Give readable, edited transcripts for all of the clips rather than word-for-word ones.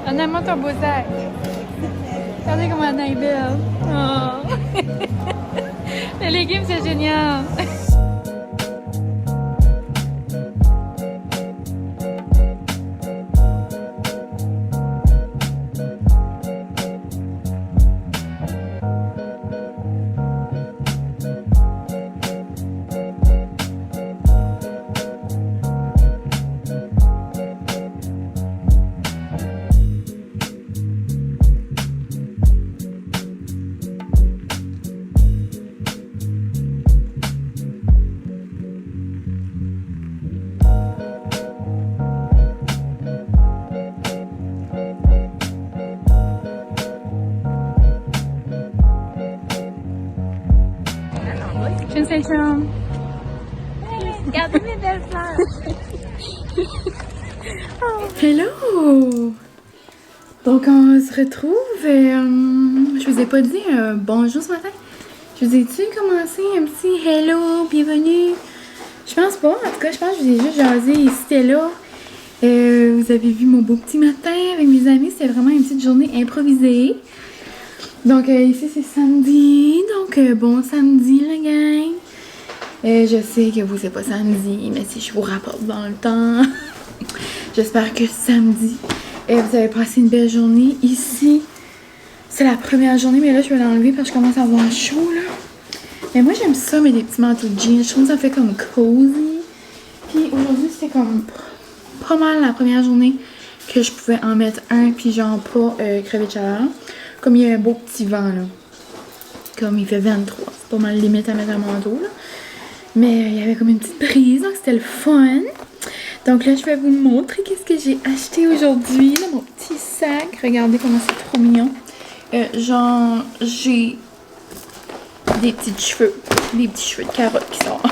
Honnêtement, ton beau sac. Regardez comment Anna est belle. Oh. Les légumes, c'est génial. Sensation. Regardez mes belles fleurs. Hello! Donc on se retrouve. Je vous ai pas dit bonjour ce matin. Je vous ai-tu commencé un petit hello, bienvenue? Je pense pas. En tout cas, je pense que je vous ai juste jasé ici et là. Vous avez vu mon beau petit matin avec mes amis. C'était vraiment une petite journée improvisée. Donc ici c'est samedi. Donc bon samedi la gang. Je sais que vous c'est pas samedi, mais si je vous rapporte dans le temps. J'espère que samedi, vous avez passé une belle journée. Ici, c'est la première journée, mais là, je vais l'enlever parce que je commence à avoir chaud, là. Mais moi, j'aime ça, mais des petits manteaux de jeans. Je trouve que ça fait comme cozy. Puis aujourd'hui, c'était comme pas mal la première journée que je pouvais en mettre un, puis genre pas crever de chaleur. Comme il y a un beau petit vent, là. Comme il fait 23. C'est pas mal limite à mettre un manteau, là. Mais il y avait comme une petite brise, donc c'était le fun. Donc là, je vais vous montrer qu'est-ce que j'ai acheté aujourd'hui. Mon petit sac. Regardez comment c'est trop mignon. Genre, j'ai des petits cheveux. Des petits cheveux de carotte qui sortent.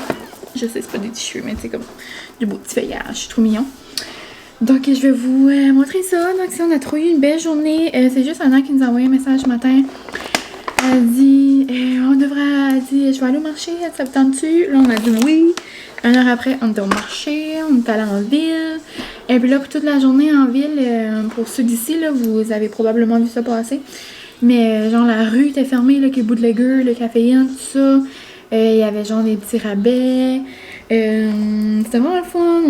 Je sais, c'est pas des petits cheveux, mais c'est comme du beau petit feuillage. C'est trop mignon. Donc, je vais vous montrer ça. Donc, si on a trop eu une belle journée, c'est juste Anna qui nous a envoyé un message ce matin. Elle dit, elle dit, je vais aller au marché, ça vous tente-tu? Là, on a dit oui. Une heure après, on était au marché, on est allé en ville. Et puis là, pour toute la journée en ville, pour ceux d'ici, là, vous avez probablement vu ça passer. Mais genre, la rue était fermée, là, que Bootlegger, le caféine, tout ça. Il y avait genre des petits rabais. C'était vraiment le fun.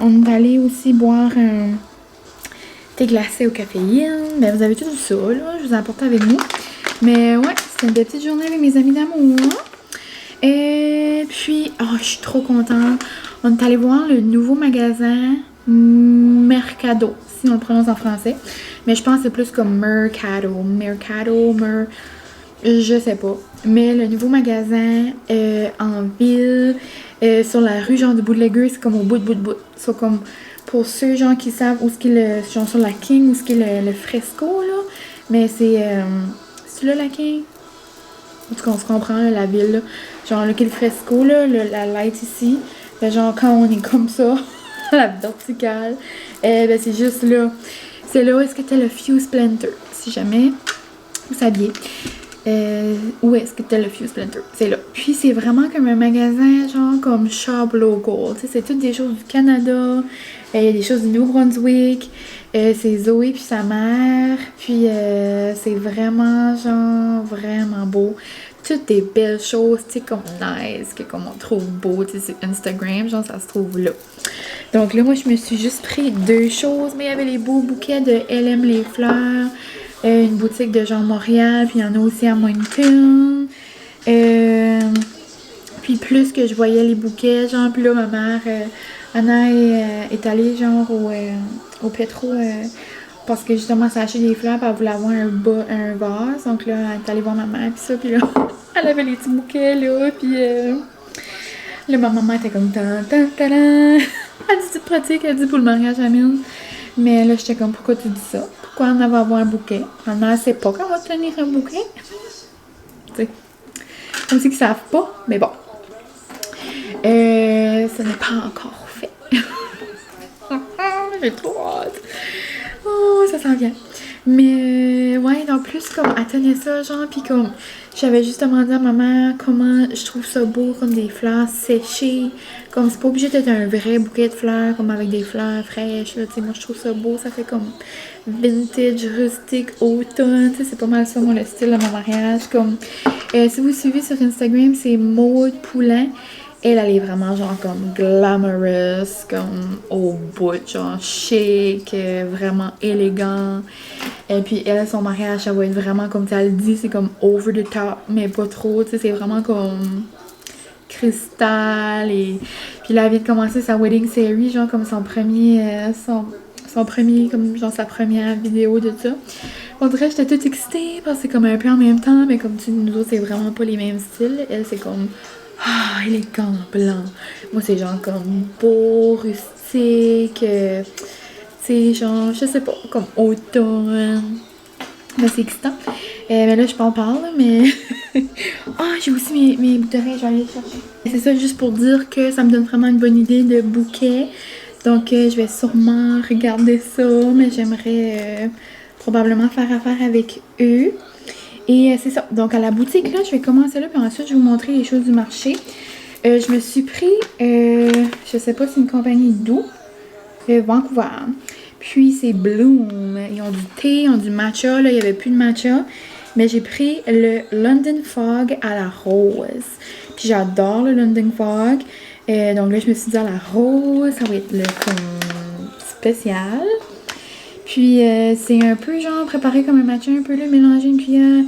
On est allé aussi boire un thé glacé au caféine. Ben, vous avez tout ça, là. Je vous ai apporté avec nous. Mais ouais, c'était une petite journée avec mes amis d'amour. Et puis, oh, je suis trop contente. On est allé voir le nouveau magasin Mercado, si on le prononce en français. Mais je pense que c'est plus comme Mercado, je sais pas. Mais le nouveau magasin en ville, sur la rue genre du Bootlegger, c'est comme au bout. C'est comme pour ceux genre qui savent où ce qu'il est, genre sur la King, où ce qu'il est le fresco là. Mais c'est là la King. En tout cas, on se comprend, là, la ville, là. Genre, le fresco, là, la light ici. Ben, genre, quand on est comme ça, la verticale, ben, c'est juste là. C'est là où est-ce que t'as le Fuse Splinter. Si jamais vous saviez. Où est-ce que t'as le Fuse Splinter? C'est là. Puis, c'est vraiment comme un magasin, genre, comme Shop Local. Tu sais, c'est toutes des choses du Canada. Il y a des choses du New-Brunswick. C'est Zoé puis sa mère. Puis, c'est vraiment, genre, vraiment beau. Toutes des belles choses, tu sais, comme nice, que comme on trouve beau, tu sais, sur Instagram, genre, ça se trouve là. Donc là, moi, je me suis juste pris deux choses, mais il y avait les beaux bouquets de Elle aime les fleurs, une boutique de genre Montréal, puis il y en a aussi à Moncton. Puis plus que je voyais les bouquets, genre, puis là, ma mère, Anna est allée, genre, au Petro, parce que justement, ça a acheté des fleurs, puis elle voulait avoir un vase. Donc là, elle est allée voir ma mère, puis ça, puis là, elle avait les petits bouquets, là, puis là, ma maman était comme tan. Elle dit c'est pratique, elle dit pour le mariage à mine. Mais là, j'étais comme, pourquoi tu dis ça? Pourquoi on va avoir un bouquet? Ma mère sait pas qu'on va tenir un bouquet. Tu sais, on sait qu'ils savent pas, mais bon. Ça n'est pas encore fait. J'ai trop hâte. Oh, ça s'en vient. Mais ouais, en plus, comme, elle tenait ça, genre, pis comme, j'avais juste demandé à maman comment je trouve ça beau, comme des fleurs séchées. Comme, c'est pas obligé d'être un vrai bouquet de fleurs, comme avec des fleurs fraîches, là, tu sais, moi, je trouve ça beau, ça fait comme vintage, rustique, automne, tu sais, c'est pas mal ça, moi, le style de mon mariage, comme, si vous suivez sur Instagram, c'est Maud Poulain. Elle est vraiment genre comme glamorous, comme au bout, genre chic, vraiment élégant. Et puis elle, son mariage, ça va être vraiment comme elle dit, c'est comme over the top, mais pas trop, tu sais, c'est vraiment comme cristal. Et puis là, elle vient de commencer sa wedding series, genre comme son premier, comme genre sa première vidéo de ça. On dirait que j'étais toute excitée parce que c'est comme un peu en même temps, mais comme tu nous autres, c'est vraiment pas les mêmes styles. Elle, c'est comme élégant, blanc. Moi, c'est genre comme beau, rustique, c'est genre, je sais pas, comme automne. Mais c'est excitant. Mais là, je peux en parler, mais. J'ai aussi mes boucles d'oreilles, je vais aller les chercher. C'est ça, juste pour dire que ça me donne vraiment une bonne idée de bouquet. Donc, je vais sûrement regarder ça, mais j'aimerais probablement faire affaire avec eux. Et c'est ça. Donc, à la boutique, là, je vais commencer là, puis ensuite, je vais vous montrer les choses du marché. Je me suis pris, je sais pas si c'est une compagnie d'où, Vancouver. Puis, c'est Bloom. Ils ont du thé, ils ont du matcha. Là, il n'y avait plus de matcha. Mais j'ai pris le London Fog à la rose. Puis, j'adore le London Fog. Donc là, je me suis dit à la rose, ça va être le comme spécial. Puis, c'est un peu genre préparé comme un matcha, un peu là, mélanger une cuillère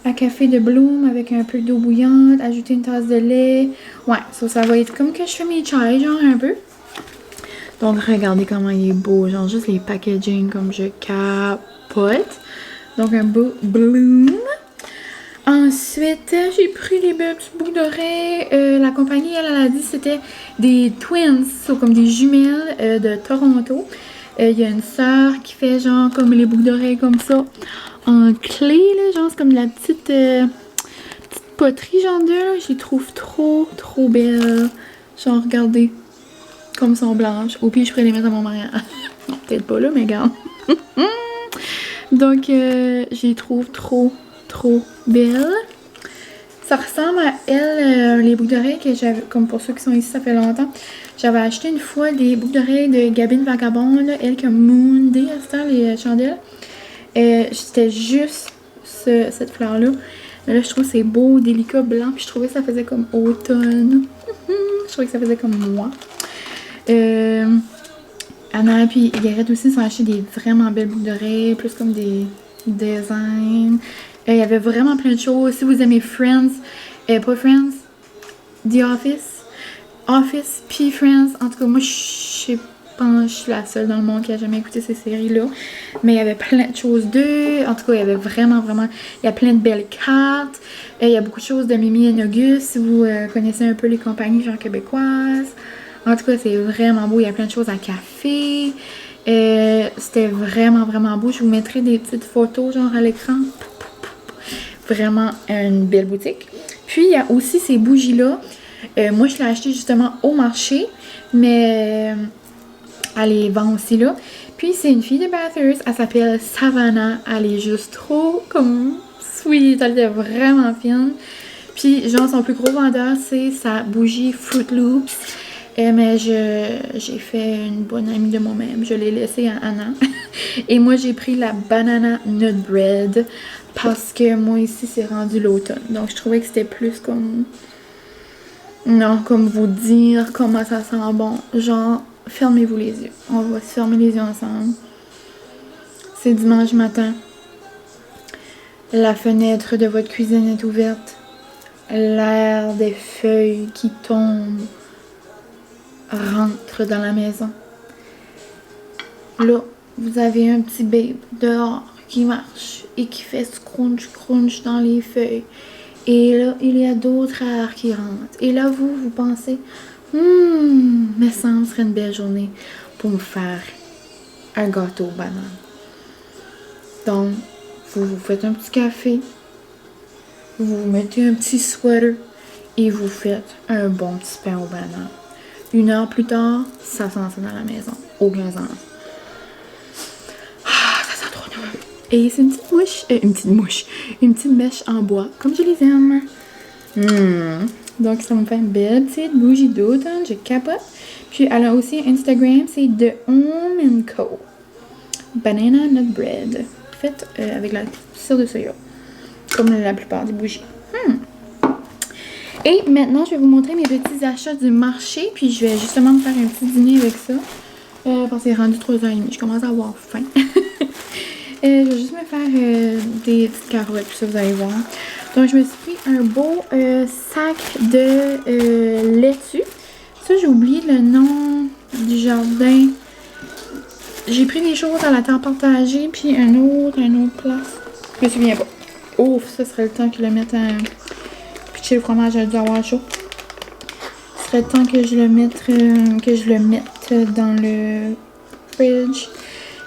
à café de Bloom avec un peu d'eau bouillante, ajouter une tasse de lait. Ouais, ça va être comme que je fais mes chais, genre un peu. Donc, regardez comment il est beau. Genre, juste les packaging comme je capote. Donc, un beau Bloom. Ensuite, j'ai pris les petits boucles d'oreilles. La compagnie, elle a dit que c'était des twins, comme des jumelles de Toronto. Il y a une sœur qui fait genre comme les boucles d'oreilles comme ça en clé, là, genre c'est comme de la petite poterie genre d'eux, là. Je les trouve trop belles. Genre regardez comme elles sont blanches. Au pire je pourrais les mettre à mon mariage. Non, peut-être pas là, mais regarde. Donc je les trouve trop belles. Ça ressemble à elle, les boucles d'oreilles que j'avais, comme pour ceux qui sont ici, ça fait longtemps. J'avais acheté une fois des boucles d'oreilles de Gabine Vagabond, là, elle qui a Moon Day à ce temps, les chandelles. C'était juste cette fleur-là. Mais là, je trouve que c'est beau, délicat, blanc. Puis je trouvais que ça faisait comme automne. Je trouvais que ça faisait comme moi. Anna puis Gareth aussi sont achetés des vraiment belles boucles d'oreilles, plus comme des designs. Il y avait vraiment plein de choses. Si vous aimez Friends, pas Friends, The Office, puis Friends. En tout cas, moi, je pense que je suis la seule dans le monde qui a jamais écouté ces séries-là. Mais il y avait plein de choses d'eux. En tout cas, il y avait vraiment, il y a plein de belles cartes. Il y a beaucoup de choses de Mimi et Auguste, si vous connaissez un peu les compagnies genre québécoises. En tout cas, c'est vraiment beau. Il y a plein de choses à café. C'était vraiment beau. Je vous mettrai des petites photos genre à l'écran. Vraiment une belle boutique. Puis, il y a aussi ces bougies-là. Moi, je l'ai acheté justement au marché. Mais elle les vend aussi là. Puis, c'est une fille de Bathurst. Elle s'appelle Savannah. Elle est juste trop comme sweet. Elle est vraiment fine. Puis, genre, son plus gros vendeur, c'est sa bougie Fruit Loops. Mais j'ai fait une bonne amie de moi-même. Je l'ai laissée à Anna. Et moi, j'ai pris la Banana Nut Bread. Parce que moi, ici, c'est rendu l'automne. Donc, je trouvais que c'était plus comme... Non, comme vous dire comment ça sent bon. Genre, fermez-vous les yeux. On va se fermer les yeux ensemble. C'est dimanche matin. La fenêtre de votre cuisine est ouverte. L'air des feuilles qui tombent rentre dans la maison. Là, vous avez un petit babe dehors qui marche et qui fait scrunch dans les feuilles. Et là, il y a d'autres airs qui rentrent. Et là, vous pensez, mais ça serait une belle journée pour me faire un gâteau aux bananes. Donc, vous faites un petit café, vous mettez un petit sweater et vous faites un bon petit pain aux bananes. 1 heure plus tard, ça sent ça dans la maison. Aucun sens. Ça sent trop bon. Et c'est une petite mouche, une petite mèche en bois, comme je les aime. Donc ça me fait une belle petite bougie d'automne, je capote. Puis elle a aussi un Instagram, c'est The Home & Co. Banana Nut Bread. Faite avec la cire de soya. Comme la plupart des bougies. Et maintenant, je vais vous montrer mes petits achats du marché. Puis je vais justement me faire un petit dîner avec ça. Parce que c'est rendu 3h30. Je commence à avoir faim. Je vais juste me faire des petites carottes. Puis ça, vous allez voir. Donc, je me suis pris un beau sac de laitue. Ça, j'ai oublié le nom du jardin. J'ai pris des choses à la terre partagée. Puis un autre place. Je me souviens pas. Ouf, ça serait le temps que je le mette à... Pitcher le fromage à dû avoir chaud. Ce serait le temps que je le mette dans le fridge.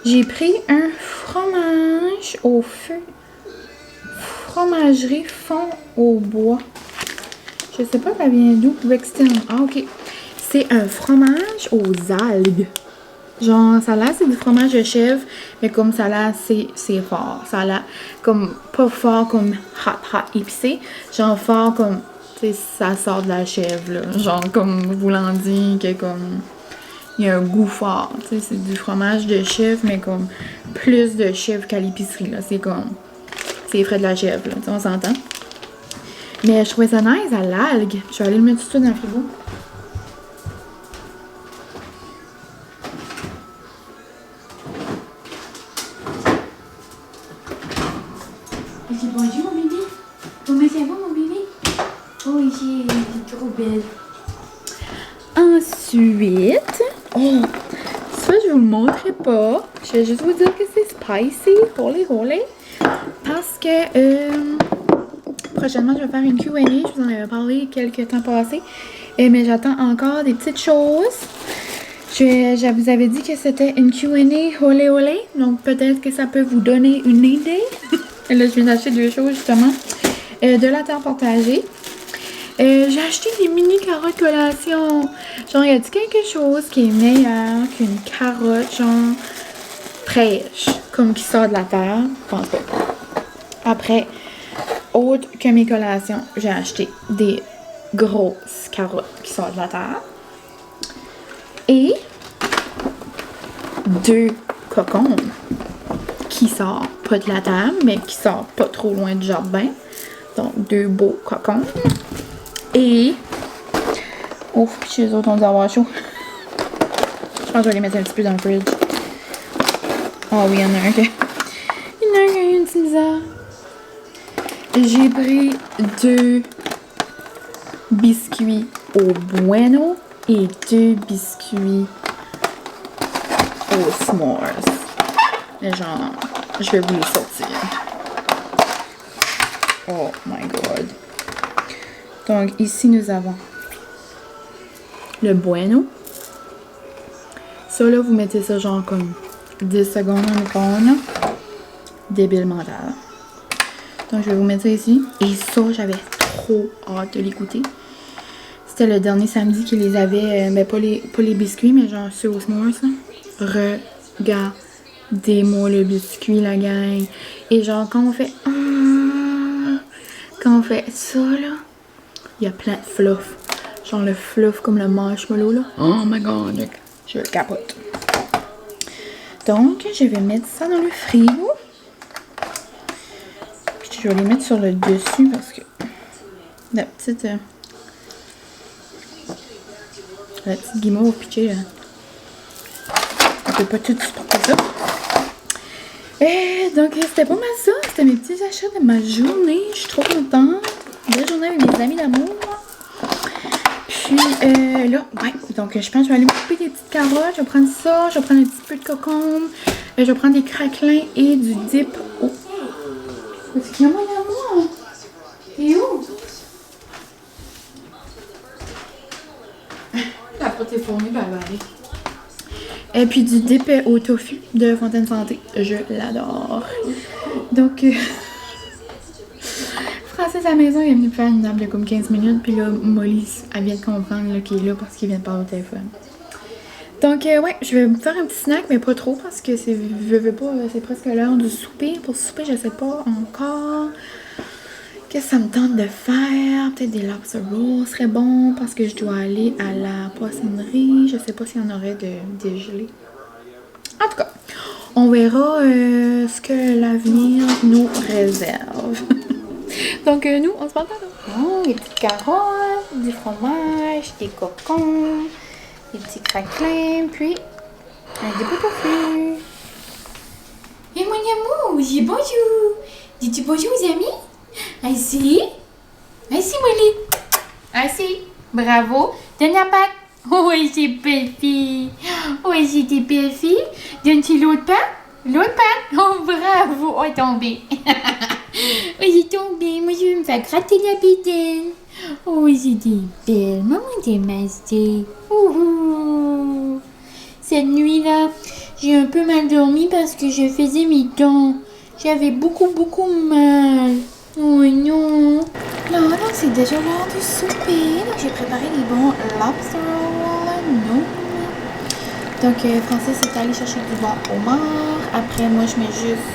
J'ai pris un fromage au feu. Fromagerie fond au bois. Je sais pas ça vient d'où. Rexton. Ah, ok. C'est un fromage aux algues. Genre, ça là, c'est du fromage de chèvre, mais comme ça là, c'est fort. Ça là, comme, pas fort comme hot épicé. Genre, fort comme, tu sais, ça sort de la chèvre, là. Genre, comme voulant dire que, comme, il y a un goût fort. Tu sais, c'est du fromage de chèvre, mais comme, plus de chèvre qu'à l'épicerie, là. C'est comme, c'est frais de la chèvre, là. Tu sais, on s'entend. Mais je trouvais ça nice à l'algue. Je vais aller le mettre tout de suite dans le frigo. Bonjour mon bébé. Comment ça va mon bébé? Oh, j'ai trop belle. Ensuite, ça je vous le montrerai pas. Je vais juste vous dire que c'est spicy, holy. Parce que prochainement je vais faire une Q&A. Je vous en avais parlé quelques temps passés. Mais j'attends encore des petites choses. Je vous avais dit que c'était une Q&A holy. Donc peut-être que ça peut vous donner une idée. Là, je viens d'acheter 2 choses, justement. De la terre partagée. J'ai acheté des mini carottes collation. Genre, y a-t-il quelque chose qui est meilleur qu'une carotte, genre, fraîche, comme qui sort de la terre? Je pense pas. Après, autre que mes collations, j'ai acheté des grosses carottes qui sortent de la terre. Et 2 cocons qui sortent pas de la terre, mais qui sort pas trop loin du jardin. Donc, 2 beaux cocons. Et... Ouf, puis chez les autres, on dit avoir chaud. Je pense que je vais les mettre un petit peu dans le fridge. Ah oui, il y en a un qui... Il y en a un qui a une petite misère. J'ai pris 2 biscuits au Bueno et 2 biscuits aux s'mores. Et genre, je vais vous les sortir. Oh my god. Donc, ici, nous avons le Bueno. Ça, là, vous mettez ça genre comme 10 secondes en micro-ondes. Débile mental. Donc, je vais vous mettre ça ici. Et ça, j'avais trop hâte de l'écouter. C'était le dernier samedi qu'ils les avaient, mais pas les biscuits, mais genre ceux aux s'mores, là. Regardez-moi le biscuit, la gang. Et genre, quand on fait ça, là, il y a plein de fluff. Genre le fluff comme le marshmallow, là. Oh my god, je capote. Donc, je vais mettre ça dans le frigo. Puis je vais les mettre sur le dessus parce que la petite guimauve pitchée, on peut pas tout supporter ça. Et donc, c'était pas mal ça. C'était mes petits achats de ma journée. Je suis trop contente. Belle journée avec mes amis d'amour. Puis là, ouais. Donc, je pense que je vais aller m'occuper des petites carottes. Je vais prendre ça. Je vais prendre un petit peu de cocombe. Je vais prendre des craquelins et du dip. Oh. Est-ce qu'il y a moi? T'es où? La pâte est fournie, ben elle va aller. Et puis du dip au tofu de Fontaine Santé. Je l'adore. Donc, Francis à la maison, il est venu faire une nappe de comme 15 minutes. Puis là, Molly, elle vient de comprendre qu'il est là parce qu'il vient de parler au téléphone. Donc, ouais, je vais me faire un petit snack, mais pas trop parce que je veux pas, c'est presque l'heure du souper. Pour le souper, je sais pas encore qu'est-ce que ça me tente de faire. Peut-être des lobster rolls serait bon parce que je dois aller à la poissonnerie. Je sais pas s'il y en aurait de dégelé. En tout cas, on verra ce que l'avenir nous réserve. Donc, nous, on se parle tantôt. Des petites carottes, du fromage, des cocons, des petits craquelins, puis des bouts de fruits. Et mon amour, dis bonjour. Dis-tu bonjour aux amis? Assis. Assis, Molly. Assis. Bravo. Donne la patte. Oui, c'est belle fille. Oui, c'est tes belle fille. Donne-tu l'autre patte? L'autre patte. Oh, bravo. Oh, tombé. Oh, j'ai tombé. Moi, je vais me faire gratter la bédaine. Oh, c'était belle. Maman, t'es masquée. Ouhou. Cette nuit-là, j'ai un peu mal dormi parce que je faisais mes dents. J'avais beaucoup mal. Oh non. Là, c'est déjà l'heure du souper. Donc, j'ai préparé les bons lobster rolls. Non. Donc, Francis est allé chercher du bon homard. Après, moi, je mets juste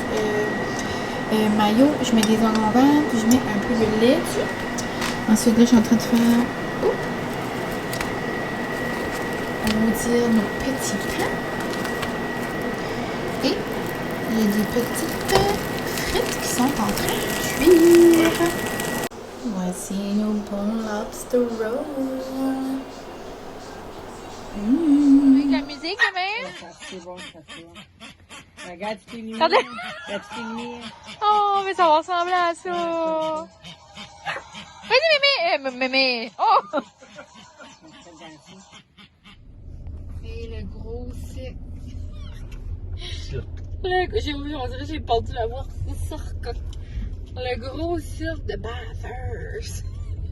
mayo. Je mets des oignons verts. Puis, je mets un peu de lait. Ensuite, là, je suis en train de faire... dire nos petits pains. Et il y a des petites frites qui sont en train de cuire. Voici nos bons lobster rolls. Avec la musique, quand même. C'est bon, ça fait. Regarde, tu finis. Regardez. Regarde, tu finis. Oh, mais ça va ressembler à ça. Vas-y, mémé. Oh! Et le gros cirque. On dirait que j'ai perdu la voix. C'est cirque. Le gros cirque de Bathurst.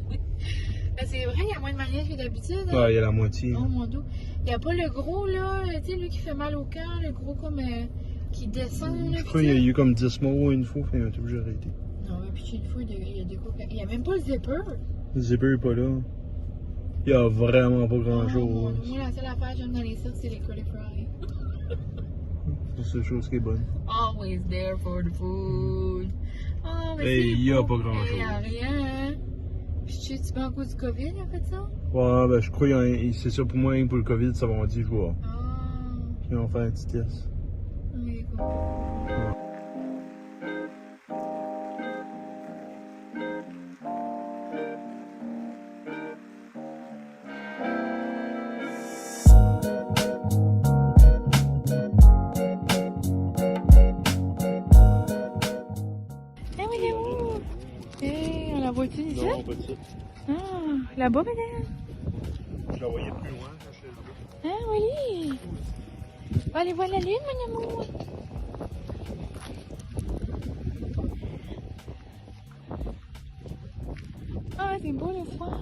Ben, c'est vrai, il y a moins de manèges que d'habitude. Hein? Ouais, il y a la moitié. Oh mon dos. Il n'y a pas le gros, là, tu sais, lui qui fait mal au cœur, le gros comme qui descend. Là, Je crois qu'il y a eu comme 10 mots une fois, fait un tout, j'ai arrêté. Non, mais puis une fois, il y a des quoi. Il n'y a même pas le zipper. Le zipper est pas là. Il y a vraiment pas grand chose. Moi, la seule affaire que j'aime dans les cirques, c'est les curly fries. C'est la seule chose qui est bonne. Always there for the food. Oh, mais Et il y a beau. pas grand chose. Il n'y a rien, hein. Puis tu sais pas à cause du COVID, il a fait ça? Ouais, ben je crois que c'est ça pour moi, pour le COVID, ça va dire, je vois. Ah. Ils vont faire un petit test. Oui, cool. Hey, on la voit-tu ici? Non, pas de ça. Ah, là-bas, madame? Je la voyais plus loin quand je suis là. Ah, oui. On va aller voir la lune, mon amour. Ah, c'est beau le soir.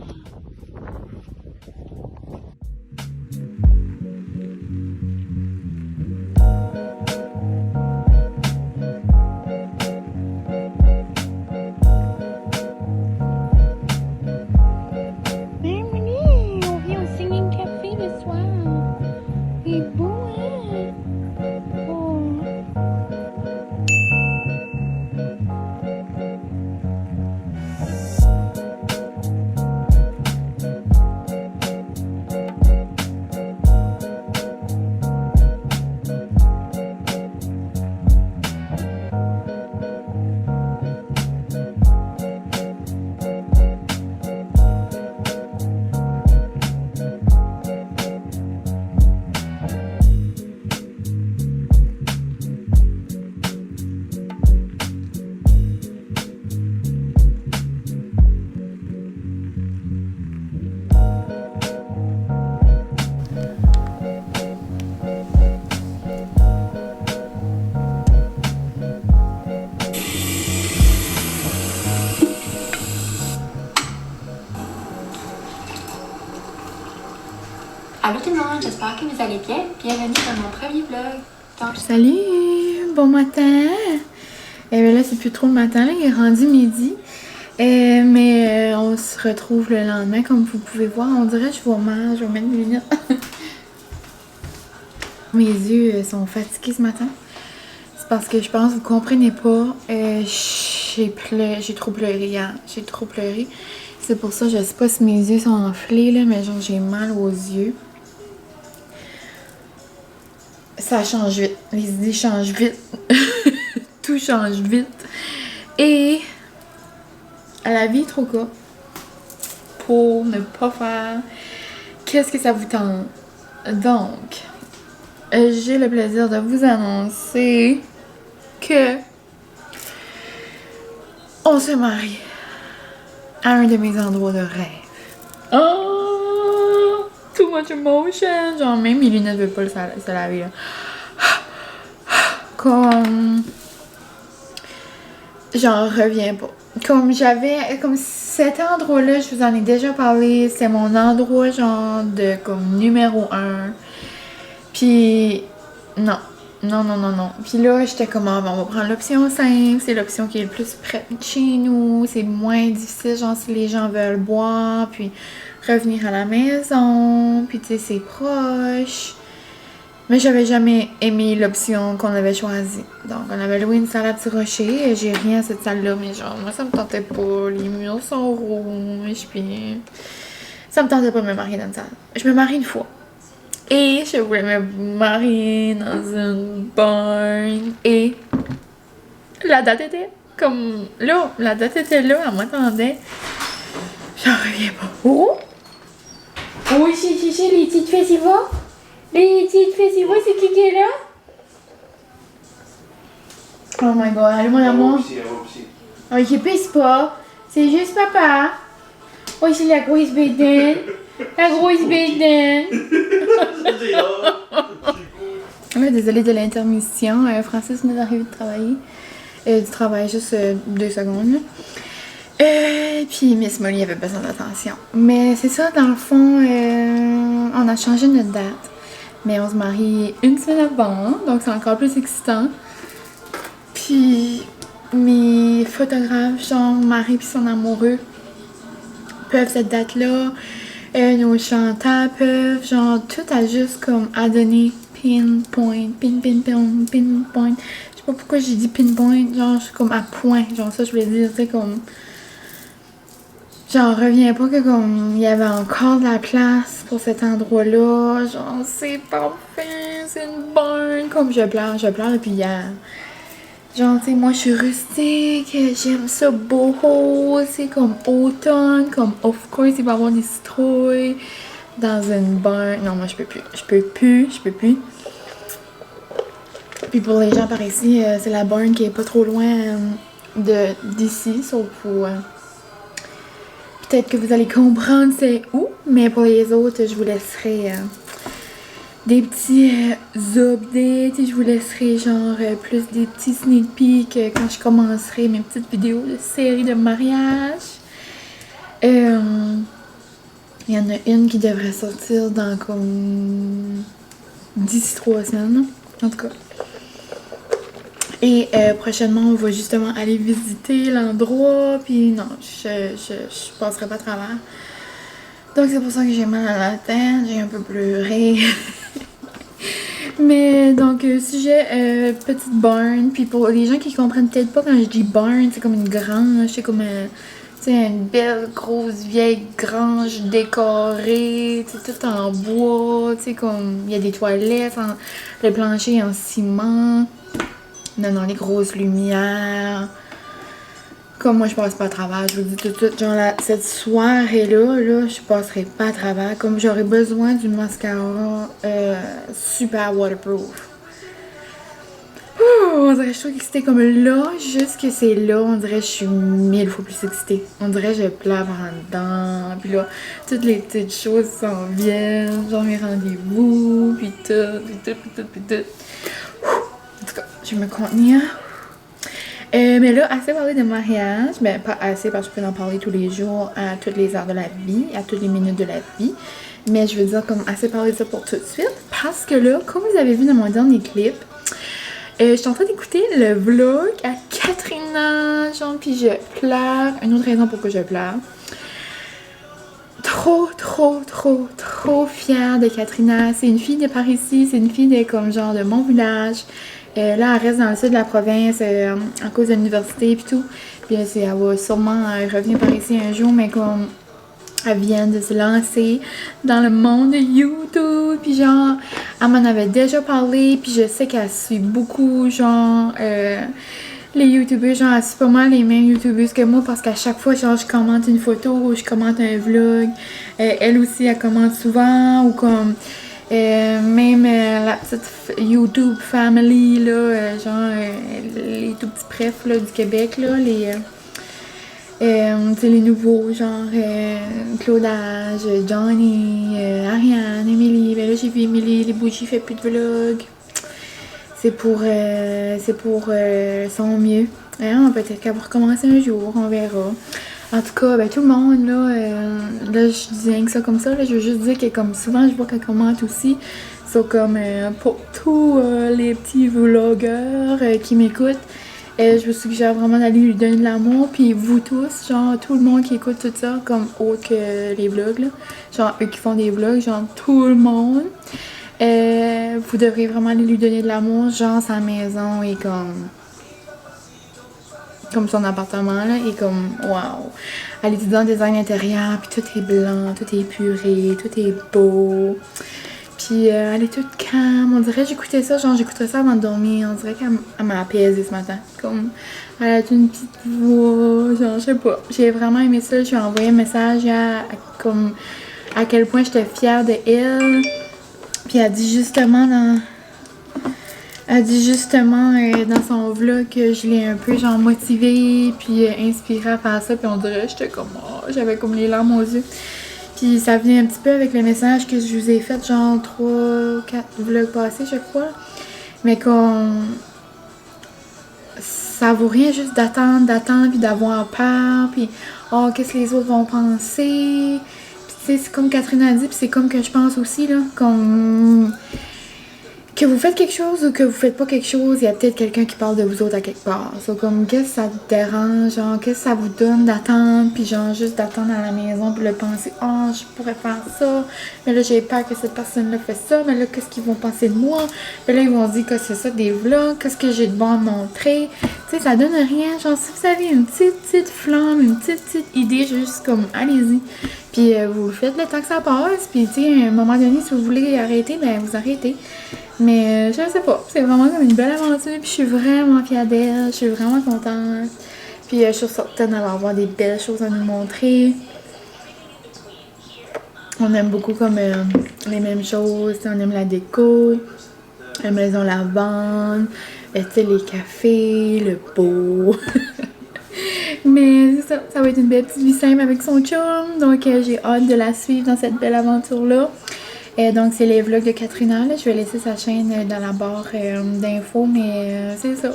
Allô tout le monde, j'espère que vous allez bien. Bienvenue dans mon premier vlog. Donc, Salut, bon matin. Et bien là, c'est plus trop le matin, là, il est rendu midi. Mais on se retrouve le lendemain, comme vous pouvez voir. On dirait que je vois mal, je vais mettre mes lunettes. Mes yeux sont fatigués ce matin. C'est parce que je pense que vous comprenez pas. J'ai trop pleuré hier. J'ai trop pleuré. C'est pour ça, je sais pas si mes yeux sont enflés, là, mais genre j'ai mal aux yeux. Ça change vite. Les idées changent vite. Tout change vite. Et la vie est trop courte pour ne pas faire qu'est-ce que ça vous tente. Donc, j'ai le plaisir de vous annoncer que on se marie à un de mes endroits de rêve. Oh! Too much emotion! Genre, même mes lunettes ne veulent pas se laver, là. Comme... J'en reviens pas. Comme cet endroit-là, je vous en ai déjà parlé, c'est mon endroit genre de comme numéro 1. Puis non. Puis là, j'étais comme, on va prendre l'option 5, c'est l'option qui est le plus près de chez nous, c'est moins difficile, genre si les gens veulent boire, puis revenir à la maison, puis tu sais, c'est proche. Mais j'avais jamais aimé l'option qu'on avait choisie. Donc, on avait loué une salle à Petit Rocher. J'ai rien à cette salle-là, mais genre, moi, ça me tentait pas. Les murs sont rouges, puis... Ça me tentait pas de me marier dans une salle. Je me marie une fois. Et je voulais me marier dans une barn. Et la date était comme là. La date était là, elle m'attendait. J'en reviens pas. Oh! Oui, chichi, les petites festivals. Les petites festivals, c'est qui est là? Oh my god, allez mon amour. Ok, pisse pas. C'est juste papa. Oui, c'est la grosse bédaine. La grosse bédaine. Désolée de l'intermission. Francis nous arrive de travailler. Du travail, juste 2 secondes. Puis Miss Molly avait besoin d'attention. Mais c'est ça, dans le fond, on a changé notre date. Mais on se marie une semaine avant, donc c'est encore plus excitant. Puis mes photographes, genre Marie puis son amoureux, peuvent cette date-là. Nos chanteurs peuvent, genre tout a juste comme à donner pinpoint. Je sais pas pourquoi j'ai dit pinpoint, genre je suis comme à point, genre ça je voulais dire, tu sais comme... J'en reviens pas que comme il y avait encore de la place pour cet endroit-là. Genre c'est parfait, c'est une bonne. Comme je pleure depuis hier. Genre tu sais, moi je suis rustique, j'aime ça boho, c'est comme automne, comme of course il va y avoir des citrouilles dans une barn. Non moi je peux plus. Puis pour les gens par ici, c'est la barn qui est pas trop loin d'ici, sauf pour... Peut-être que vous allez comprendre c'est où, mais pour les autres, je vous laisserai des petits updates. Je vous laisserai genre plus des petits sneak peeks quand je commencerai mes petites vidéos de série de mariage. Il y en a une qui devrait sortir dans comme d'ici 3 semaines, en tout cas. Et prochainement, on va justement aller visiter l'endroit. Puis non, je passerai pas à travers. Donc c'est pour ça que j'ai mal à la tête. J'ai un peu pleuré. Mais donc, sujet petite barn. Puis pour les gens qui comprennent peut-être pas quand je dis barn, c'est comme une grange. C'est comme une belle grosse vieille grange décorée. Tout en bois. Comme il y a des toilettes. Le plancher est en ciment. Non, les grosses lumières. Comme moi, je passe pas à travers. Je vous dis tout de suite, genre, cette soirée-là, je passerai pas à travers. Comme j'aurais besoin du mascara super waterproof. On dirait que je suis excitée comme là, juste que c'est là, on dirait que je suis 1000 fois plus excitée. On dirait que je pleure en dedans. Puis là, toutes les petites choses s'en viennent. Genre mes rendez-vous, puis tout. En tout cas, je vais me contenir. Mais là, assez parlé de mariage. Ben, pas assez parce que je peux en parler tous les jours, à toutes les heures de la vie, à toutes les minutes de la vie. Mais je veux dire, comme assez parler de ça pour tout de suite. Parce que là, comme vous avez vu dans mon dernier clip, je suis en train d'écouter le vlog à Katrina, genre, puis je pleure. Une autre raison pourquoi je pleure. trop fière de Katrina. C'est une fille de par ici, c'est une fille de comme genre de mon village. Là, elle reste dans le sud de la province à cause de l'université et tout. Puis elle va sûrement revenir par ici un jour, mais comme elle vient de se lancer dans le monde de YouTube. Puis genre, elle m'en avait déjà parlé. Puis je sais qu'elle suit beaucoup, genre, les YouTubers. Genre, elle suit pas mal les mêmes YouTubers que moi. Parce qu'à chaque fois, genre, je commente une photo ou je commente un vlog. Elle aussi, elle commente souvent. Ou comme, même la petite YouTube family, là, genre, les tout petits prefs, là, du Québec, là, les nouveaux, genre Claudage, Johnny, Ariane, Émilie. Ben là, j'ai vu Émilie, les bougies, fait plus de vlog. C'est pour son mieux. Hein, peut-être qu'elle va recommencer un jour, on verra. En tout cas, ben tout le monde, là je dis rien que ça comme ça, là, je veux juste dire que comme souvent, je vois qu'elle commente aussi. C'est comme pour tous les petits vlogueurs qui m'écoutent. Je vous suggère vraiment d'aller lui donner de l'amour. Puis vous tous, genre tout le monde qui écoute tout ça, comme autre que les vlogs, là. Genre eux qui font des vlogs, genre tout le monde. Vous devrez vraiment aller lui donner de l'amour. Genre sa maison est comme son appartement, là, et comme waouh. Elle est dans le design intérieur, puis tout est blanc, tout est épuré, tout est beau. Puis elle est toute calme. On dirait j'écoutais ça, genre j'écoutais ça avant de dormir. On dirait qu'elle m'a apaisée ce matin. Comme elle a une petite voix, genre je sais pas. J'ai vraiment aimé ça. Je lui ai envoyé un message comme à quel point j'étais fière de elle. Puis elle dit justement dans son vlog que je l'ai un peu genre motivée puis inspirée à faire ça. Puis on dirait j'étais comme j'avais comme les larmes aux yeux. Puis ça venait un petit peu avec le message que je vous ai fait genre 3-4 vlogs passés je crois. Mais comme ça vaut rien juste d'attendre puis d'avoir peur puis qu'est-ce que les autres vont penser. Puis tu sais c'est comme Catherine a dit puis c'est comme que je pense aussi là comme que vous faites quelque chose ou que vous faites pas quelque chose, il y a peut-être quelqu'un qui parle de vous autres à quelque part. So, comme, qu'est-ce que ça te dérange, genre, qu'est-ce que ça vous donne d'attendre, puis genre, juste d'attendre à la maison, puis de penser, je pourrais faire ça, mais là, j'ai peur que cette personne-là fait ça, mais là, qu'est-ce qu'ils vont penser de moi? Puis là, ils vont se dire que c'est ça, des vlogs, qu'est-ce que j'ai de bon à montrer? Tu sais, ça donne rien, genre, si vous avez une petite flamme, une petite idée, juste comme, allez-y. Puis vous le faites le temps que ça passe, puis tu sais, à un moment donné, si vous voulez arrêter, ben, vous arrêtez. Mais je sais pas, c'est vraiment comme une belle aventure, puis je suis vraiment fière d'elle, je suis vraiment contente. Puis je suis certaine d'avoir avoir des belles choses à nous montrer. On aime beaucoup comme les mêmes choses, on aime la déco, la maison lavande, tu sais, les cafés, le beau. Mais c'est ça, ça va être une belle petite vie simple avec son chum, donc j'ai hâte de la suivre dans cette belle aventure-là. Donc, c'est les vlogs de Katrina. Là. Je vais laisser sa chaîne dans la barre d'infos, mais c'est ça.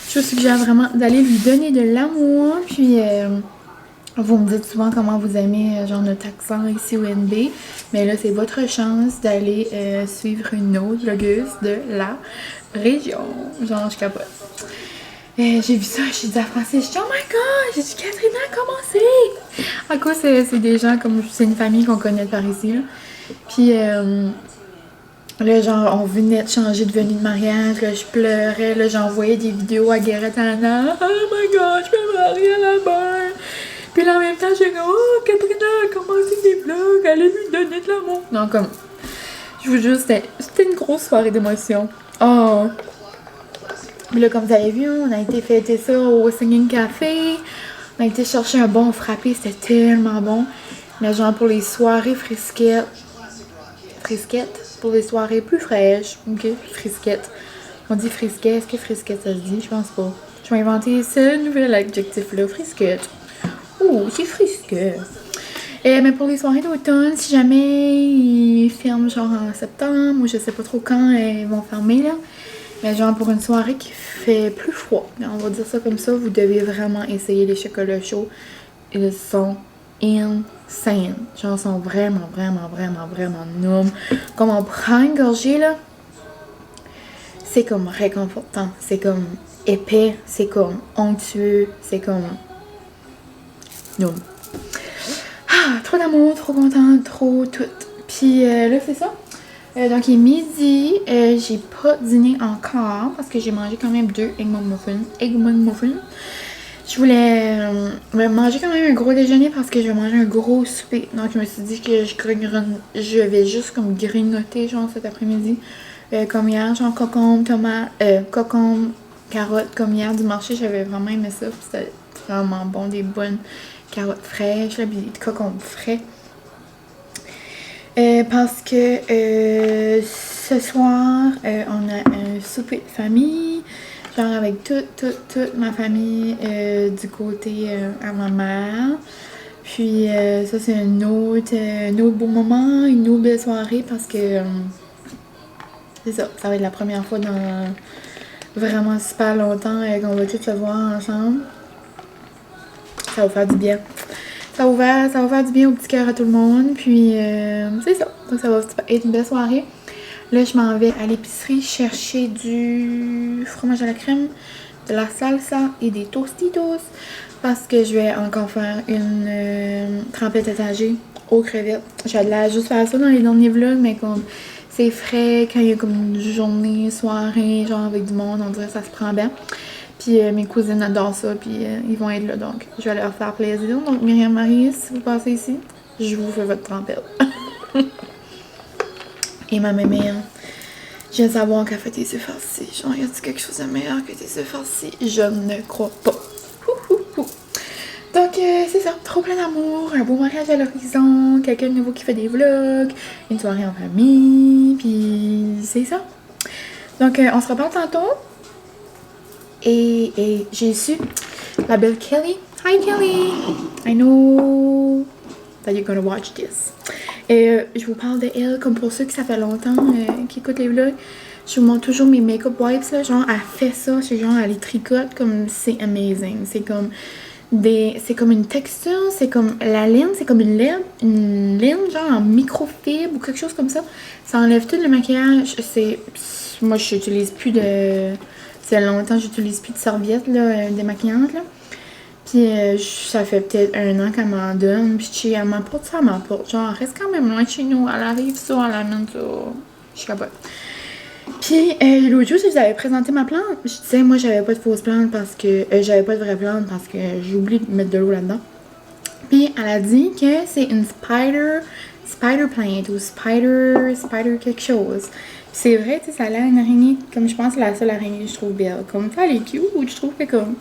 Je vous suggère vraiment d'aller lui donner de l'amour. Puis, vous me dites souvent comment vous aimez genre notre accent ici au NB. Mais là, c'est votre chance d'aller suivre une autre vlogueuse de la région. Genre, je capote. J'ai vu ça, j'ai dit à Francis, j'ai dit, oh my god, j'ai dit, Katrina, comment c'est? À cause, c'est des gens comme, c'est une famille qu'on connaît par ici, là. Puis là, genre, on venait de changer de venue de mariage, là, je pleurais, là, j'envoyais des vidéos à Garrett Anna. Oh my god, je vais marier à la mère. Puis là, en même temps, j'ai dit, oh, Katrina a commencé des vlogs, allez lui donner de l'amour. Non, comme, je vous jure, c'était une grosse soirée d'émotion. Oh! Puis là, comme vous avez vu, on a été fêter ça au Singing Café. On a été chercher un bon frappé, c'était tellement bon. Mais genre, pour les soirées frisquettes, pour les soirées plus fraîches, ok, frisquettes. On dit frisquet, est-ce que frisquette ça se dit? Je pense pas. Je vais inventer ce nouvel adjectif-là, frisquette. Oh, c'est frisquet. Mais pour les soirées d'automne, si jamais ils ferment genre en septembre, ou je sais pas trop quand ils vont fermer là. Mais genre pour une soirée qui fait plus froid, on va dire ça comme ça, vous devez vraiment essayer les chocolats chauds. Ils sont insane. Genre, sont vraiment nobles. Comme on prend une gorgée, là, c'est comme réconfortant. C'est comme épais. C'est comme onctueux. C'est comme noble. trop d'amour, trop contente, trop tout. Puis là, c'est ça. Donc, il est midi. J'ai pas dîné encore parce que j'ai mangé quand même 2 Egg McMuffins. Je voulais manger quand même un gros déjeuner parce que je vais manger un gros souper. Donc, je me suis dit que je vais juste comme grignoter, genre, cet après-midi. Comme hier, genre, cocombe, tomate, cocombe, carottes. Comme hier du marché, j'avais vraiment aimé ça. Puis c'était vraiment bon, des bonnes carottes fraîches, là, puis des cocombes frais. Parce que ce soir, on a un souper de famille, genre avec toute ma famille du côté à ma mère. Puis ça, c'est un autre beau moment, une autre belle soirée parce que c'est ça, ça va être la première fois dans vraiment super longtemps qu'on va tous se voir ensemble. Ça va faire du bien. Ça va faire du bien au petit cœur à tout le monde. Puis, c'est ça. Donc, ça va être une belle soirée. Là, je m'en vais à l'épicerie chercher du fromage à la crème, de la salsa et des tostitos. Parce que je vais encore faire une trempette étagée aux crevettes. J'allais juste faire ça dans les derniers vlogs, mais comme c'est frais, quand il y a comme une journée, soirée, genre avec du monde, on dirait que ça se prend bien. Puis mes cousines adorent ça, puis ils vont être là, donc je vais leur faire plaisir. Donc Myriam Marie, si vous passez ici, je vous fais votre trempette. Et ma mémé, je viens de savoir qu'elle fait des œufs farcis. Genre, y a-t-il quelque chose de meilleur que des œufs farcis? Je ne crois pas. Donc c'est ça, trop plein d'amour, un beau mariage à l'horizon, quelqu'un de nouveau qui fait des vlogs, une soirée en famille, puis c'est ça. Donc on se reparle tantôt. Et j'ai su la belle Kelly. Hi Kelly! I know that you're gonna watch this. Et je vous parle de elle, comme pour ceux que ça fait longtemps qui écoutent les vlogs. Je vous montre toujours mes make-up wipes, là. Genre, elle fait ça, c'est genre, elle les tricote comme c'est amazing. C'est comme une texture, c'est comme la laine, c'est comme une laine genre en microfibre ou quelque chose comme ça. Ça enlève tout le maquillage. Moi, j'utilise plus de... C'est longtemps que j'utilise plus de serviettes là, démaquillantes là. Puis ça fait peut-être 1 an qu'elle m'en donne. Puis elle m'apporte ça, elle m'apporte. Genre, elle reste quand même loin de chez nous. Elle arrive ça, elle amène ça. Je capote. Puis l'autre jour, je vous avais présenté ma plante. Je disais, moi, j'avais pas de fausse plante parce que... j'avais pas de vraie plante parce que j'ai oublié de mettre de l'eau là-dedans. Puis elle a dit que c'est une spider plant ou spider quelque chose. C'est vrai, tu sais, ça a l'air une araignée. Comme je pense que c'est la seule araignée que je trouve belle. Comme ça, elle est cute. Je trouve que comme...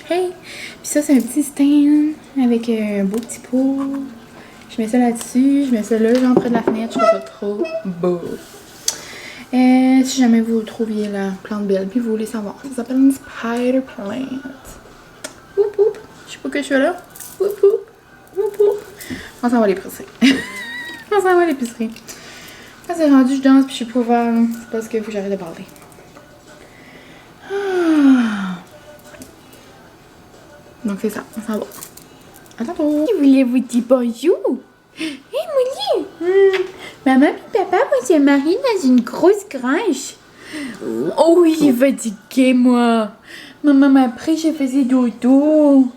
Hey! Puis ça, c'est un petit stand avec un beau petit pot. Je mets ça là-dessus. Je mets ça là, genre près de la fenêtre. Je trouve ça trop beau. Si jamais vous trouviez la plante belle, puis vous voulez savoir, ça s'appelle une spider plant. Oup oup! Je sais pas que je suis là. Oup oup! Oup oup! On s'en va à l'épicerie. On s'en va à l'épicerie. Quand c'est rendu, je danse puis je suis pas ouvert. C'est parce qu'il faut que j'arrête de parler. Donc c'est ça, on s'en va. À tantôt. Je voulais vous dire bonjour. Hé Molly! Maman et papa vont se marier dans une grosse grange. Oh oui, j'ai fatigué moi. Maman m'a pris, je faisais dodo.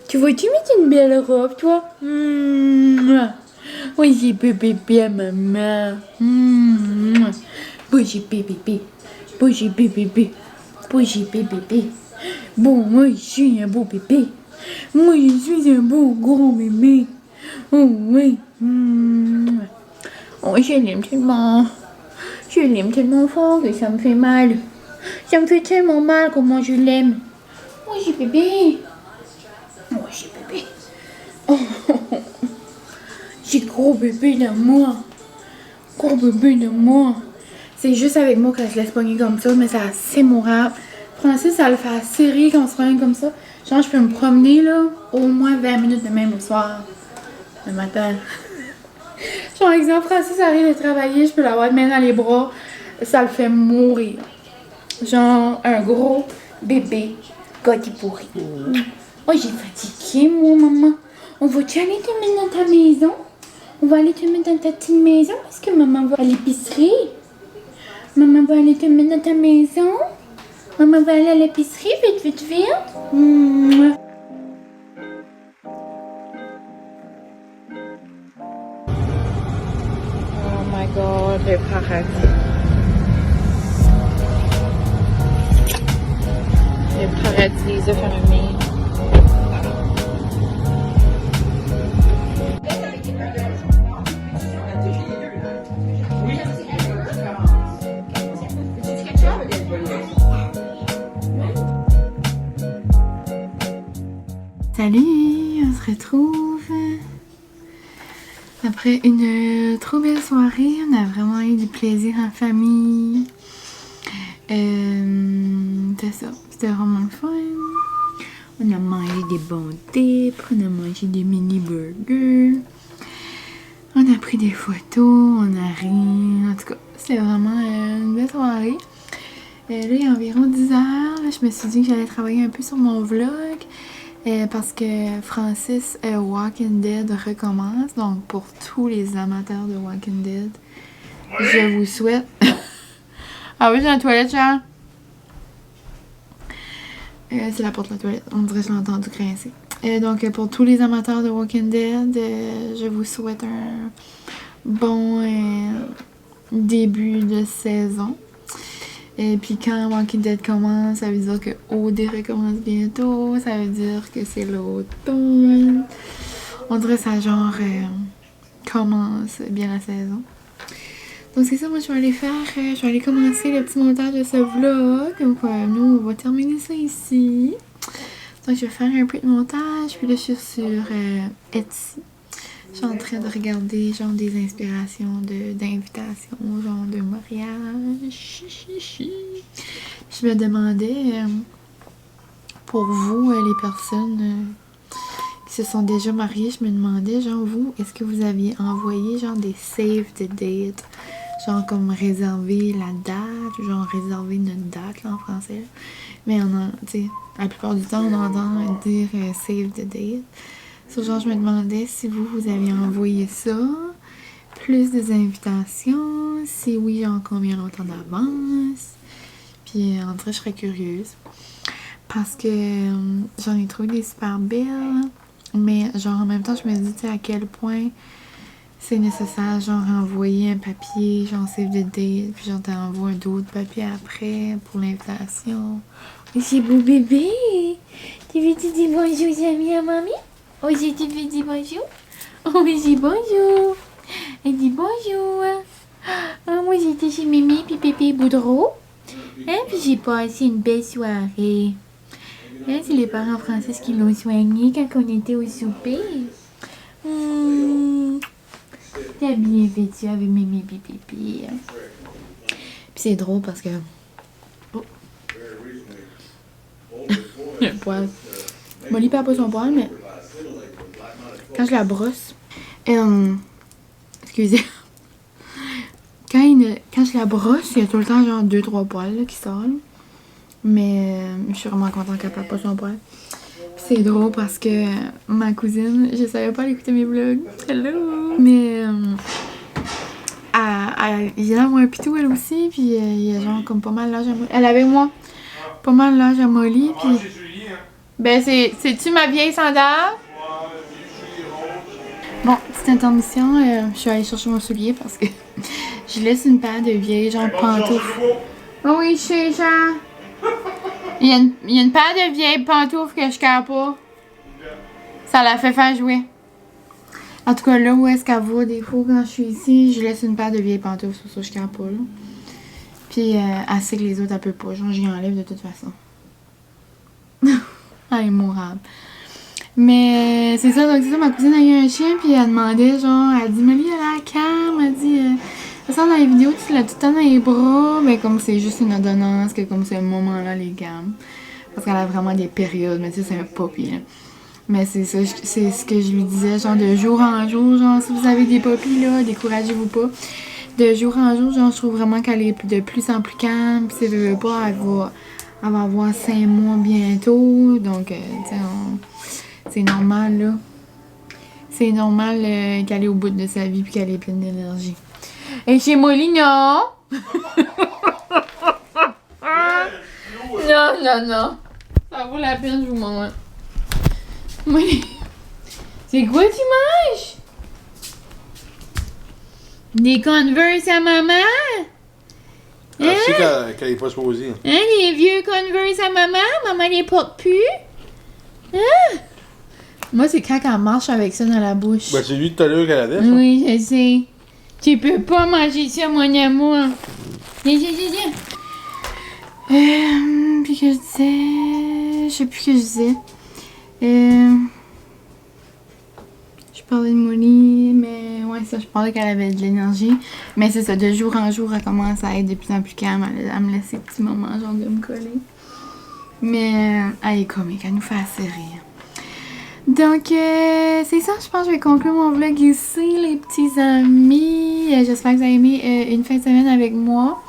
Tu vois-tu mettre une belle robe toi? Oui, j'ai bébé à maman. Bon, j'ai bébé. Bon, j'ai bébé. Bon, j'ai bébé. Bon, moi, je suis un beau bébé. Moi, je suis un beau gros bébé. Oh, oui. Oh, je l'aime tellement. Je l'aime tellement fort que ça me fait mal. Ça me fait tellement mal comment je l'aime. Oh, j'ai bébé. Oh, j'ai bébé. Oh, j'ai gros bébé dans moi. Gros bébé dans moi. C'est juste avec moi qu'elle se laisse pogner comme ça, mais c'est assez mourable. Francis, ça le fait assez rire quand on se promène comme ça. Genre, je peux me promener, là, au moins 20 minutes de même au soir. Le matin. Genre, exemple, Francis arrive de travailler, je peux l'avoir de main dans les bras. Ça le fait mourir. Genre, un gros bébé gâté pourri. Oh, j'ai fatigué, moi, maman. On va-tu aller te mettre dans ta maison? On va aller te mettre dans ta petite maison parce que maman va à l'épicerie. Maman va aller te mettre dans ta maison. Maman va aller à l'épicerie, vite, vite, vite. le paradis. Le paradis, les œufs fermés. Salut, on se retrouve après une trop belle soirée. On a vraiment eu du plaisir en famille. C'est ça, c'était vraiment le fun. On a mangé des bons dips, on a mangé des mini burgers. On a pris des photos, on a ri. En tout cas, c'était vraiment une belle soirée. Là, il est environ 10 heures. Là, je me suis dit que j'allais travailler un peu sur mon vlog. Parce que Francis Walking Dead recommence. Donc, pour tous les amateurs de Walking Dead, je vous souhaite... Ah oui, j'ai la toilette, Charles. C'est la porte de la toilette. On dirait que je l'ai entendu grincer. Donc, pour tous les amateurs de Walking Dead, je vous souhaite un bon début de saison. Et puis quand Walking Dead commence, ça veut dire que OD recommence bientôt. Ça veut dire que c'est l'automne. On dirait que ça genre commence bien la saison. Donc c'est ça, moi je vais aller faire, je vais aller commencer le petit montage de ce vlog. Donc nous on va terminer ça ici. Donc je vais faire un peu de montage. Puis là je suis sur Etsy. Je suis en train de regarder genre des inspirations d'invitations, genre de mariage. Je me demandais, pour vous, les personnes qui se sont déjà mariées, je me demandais, genre vous, est-ce que vous aviez envoyé genre des save the date? Genre comme réserver la date, genre réserver notre date là, en français. Mais tu sais, la plupart du temps on entend dire save the date. Genre, je me demandais si vous aviez envoyé ça, plus des invitations, si oui, genre combien longtemps d'avance. Puis, en vrai, je serais curieuse. Parce que j'en ai trouvé des super belles, mais genre en même temps, je me dis, tu sais, à quel point c'est nécessaire, genre envoyer un papier, genre save the date, puis genre t'envoies d'autres papiers après pour l'invitation. C'est beau bébé! Tu veux-tu dire bonjour, amis à mamie? Oh, j'ai dit bonjour. Oh, mais j'ai bonjour. Elle dit bonjour. Oh, moi, j'étais chez Mimi puis Pépé Boudreau. Hein, puis j'ai passé une belle soirée. Hein, c'est les parents français qui l'ont soigné quand on était au souper. T'as bien fait ça avec Mimi puis Pépé. Puis c'est drôle parce que... Oh. Le poil. Molly perd pas son poil, mais... Quand je la brosse, excusez, quand je la brosse, il y a tout le temps genre 2-3 poils là, qui sortent. Mais je suis vraiment contente qu'elle perde pas son poil. C'est drôle parce que ma cousine, je savais pas l'écouter mes vlogs. Hello! Mais elle vient d'avoir un pitou elle aussi, puis il y a genre comme pas mal l'âge à Molly. Elle avait moi pas mal l'âge à Molly, puis... Ben c'est-tu ma vieille sandale? Bon, petite intermission, je suis allée chercher mon soulier parce que je laisse une paire de vieilles genre pantoufles. Oh oui, je sais, genre. Il y a une paire de vieilles pantoufles que je carre pas. Ça la fait faire jouer. En tout cas, là où est-ce qu'elle va, des fois, quand je suis ici, je laisse une paire de vieilles pantoufles, sur ça je carre pas, là. Puis, elle sait que les autres, elle peut pas. Genre, j'y enlève de toute façon. Elle est mourable. Mais c'est ça, donc c'est ça, ma cousine a eu un chien, puis elle demandait, genre, elle dit, Molly, elle a la calme, elle dit, ça dans les vidéos, tu l'as tout le temps dans les bras, mais comme c'est juste une ordonnance, que comme c'est le moment-là, les gammes. Parce qu'elle a vraiment des périodes, mais tu sais, c'est un poppy, là. Mais c'est ça, c'est ce que je lui disais, genre, de jour en jour, genre, si vous avez des poppies, là, découragez-vous pas. De jour en jour, genre, je trouve vraiment qu'elle est de plus en plus calme, puis si elle veut pas, elle va avoir 5 mois bientôt, donc, tu sais, c'est normal, là. C'est normal qu'elle est au bout de sa vie puis qu'elle est pleine d'énergie. Et chez Molly, non! Non. Ça vaut la peine, je vous montre. Molly, c'est quoi tu manges? Des Converse à maman? Elle sait qu'elle n'est pas supposée. Hein, les vieux Converse à maman? Maman les porte plus? Hein? Moi, c'est quand elle marche avec ça dans la bouche. Ben, c'est lui tout à l'heure qu'elle avait, ça. Oui, je sais. Tu peux pas manger ça, mon amour. Viens. Puis que je disais... Je sais plus ce que je disais. Je parlais de Molly, mais ouais, ça, je parlais qu'elle avait de l'énergie. Mais c'est ça, de jour en jour, elle commence à être de plus en plus calme. Elle me laisse des petits moments, genre de me coller. Mais elle est comique, elle nous fait assez rire. Donc, c'est ça, je pense que je vais conclure mon vlog ici, les petits amis. J'espère que vous avez aimé une fin de semaine avec moi.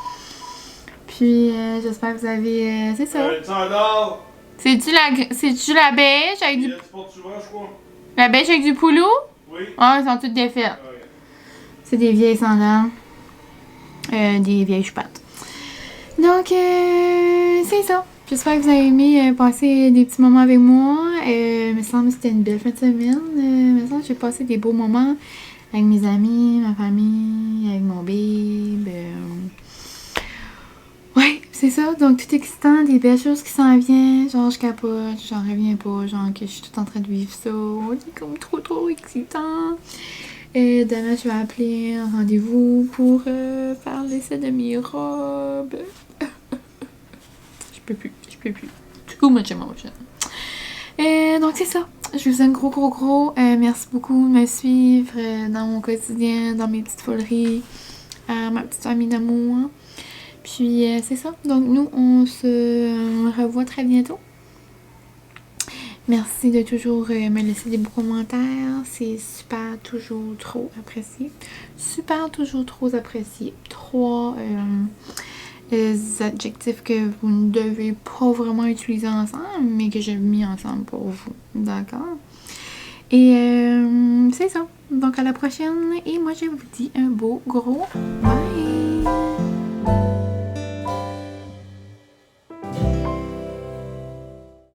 Puis, j'espère que vous avez... c'est ça. C'est-tu la beige avec du... La beige avec du poulou? Oui. Ah, ils sont toutes défaites. C'est des vieilles sandales. Des vieilles chupates. Donc, c'est ça. J'espère que vous avez aimé passer des petits moments avec moi. Il me semble que c'était une belle fin de semaine. Il me semble que j'ai passé des beaux moments avec mes amis, ma famille, avec mon babe. Ouais, c'est ça. Donc, tout excitant, des belles choses qui s'en viennent. Genre, je capote, j'en reviens pas. Genre, que je suis tout en train de vivre ça. C'est comme trop excitant. Et demain, je vais appeler un rendez-vous pour faire l'essai de mes robes. Je peux plus. Too much emotion. Donc, c'est ça. Je vous aime gros. Merci beaucoup de me suivre dans mon quotidien, dans mes petites foleries, ma petite famille d'amour. Puis, c'est ça. Donc, nous, on se revoit très bientôt. Merci de toujours me laisser des beaux commentaires. C'est super, toujours trop apprécié. Toujours trop apprécié. 3 adjectifs que vous ne devez pas vraiment utiliser ensemble, mais que j'ai mis ensemble pour vous. D'accord? Et c'est ça. Donc, à la prochaine. Et moi, je vous dis un beau gros bye!